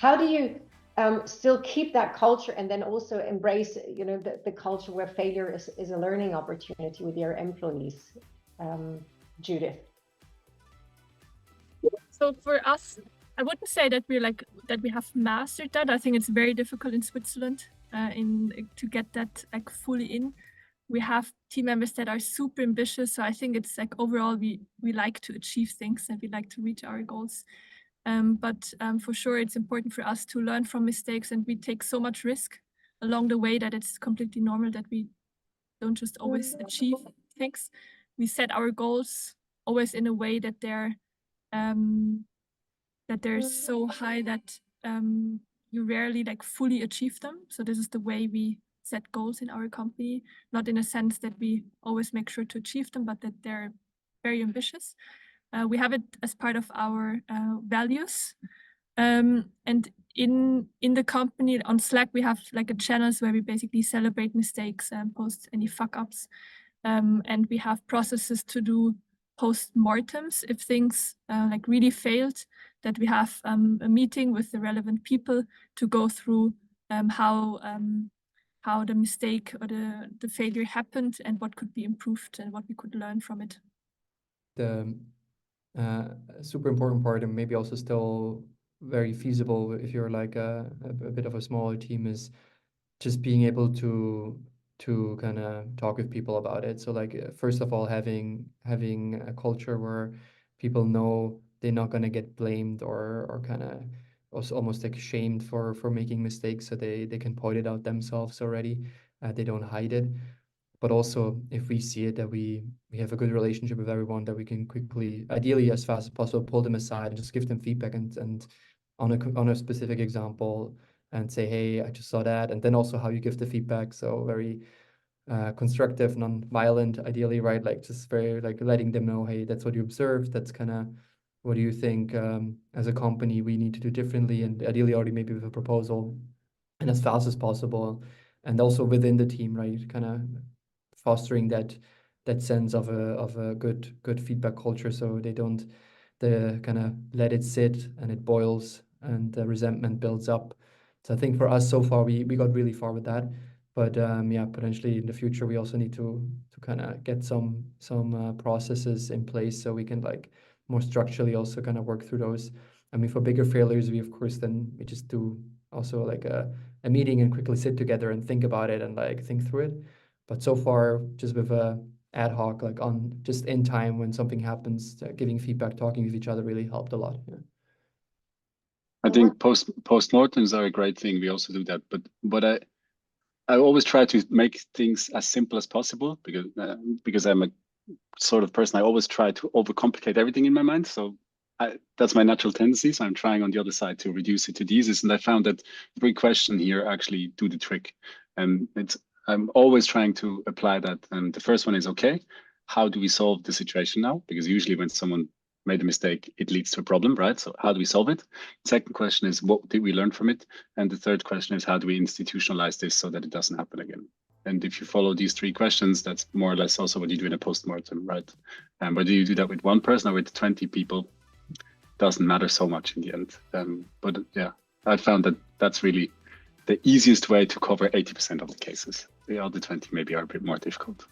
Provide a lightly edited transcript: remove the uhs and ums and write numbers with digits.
how do you still keep that culture and then also embrace, you know, the culture where failure is a learning opportunity with your employees? Judith. So for us, I wouldn't say that we have mastered that. I think it's very difficult in Switzerland to get that like fully in. We have team members that are super ambitious. So I think it's like overall we like to achieve things and we like to reach our goals. But for sure, it's important for us to learn from mistakes, and we take so much risk along the way that it's completely normal that we don't just always achieve things. We set our goals always in a way that they're so high that you rarely like fully achieve them. So this is the way we set goals in our company, not in a sense that we always make sure to achieve them, but that they're very ambitious. We have it as part of our values. And in the company on Slack, we have like a channels where we basically celebrate mistakes and post any fuck ups. And we have processes to do post-mortems if things like really failed, that we have a meeting with the relevant people to go through how the mistake or the failure happened and what could be improved and what we could learn from it. The super important part, and maybe also still very feasible if you're like a bit of a smaller team, is just being able to kind of talk with people about it. So like first of all, having a culture where people know they're not going to get blamed or kind of also almost like shamed for making mistakes, so they can point it out themselves already. They don't hide it. But also, if we see it, that we have a good relationship with everyone, that we can quickly, ideally as fast as possible, pull them aside and just give them feedback and on a specific example and say, hey, I just saw that. And then also how you give the feedback. So very constructive, non-violent, ideally, right? Like just very like letting them know, hey, that's what you observed. That's kind of, what do you think as a company we need to do differently? And ideally already maybe with a proposal, and as fast as possible. And also within the team, right? Kind of fostering that sense of a good feedback culture, so they don't kind of let it sit and it boils and the resentment builds up. So I think for us so far we got really far with that, but yeah, potentially in the future we also need to kind of get some processes in place so we can like more structurally also kind of work through those. I mean, for bigger failures, we of course then we just do also like a meeting and quickly sit together and think about it and like think through it. But so far, just with a ad hoc, like on just in time when something happens, giving feedback, talking with each other really helped a lot. Yeah. I think post-mortems are a great thing. We also do that, but I always try to make things as simple as possible because I'm a sort of person, I always try to overcomplicate everything in my mind. So that's my natural tendency. So I'm trying on the other side to reduce it to the easiest. And I found that 3 questions here actually do the trick. And I'm always trying to apply that. And the first one is, okay, how do we solve the situation now? Because usually when someone made a mistake, it leads to a problem, right? So how do we solve it? Second question is, what did we learn from it? And the third question is, how do we institutionalize this so that it doesn't happen again? And if you follow these 3 questions, that's more or less also what you do in a post-mortem, right? And whether you do that with 1 person or with 20 people, doesn't matter so much in the end. But yeah, I found that that's really the easiest way to cover 80% of the cases. The other 20 maybe are a bit more difficult.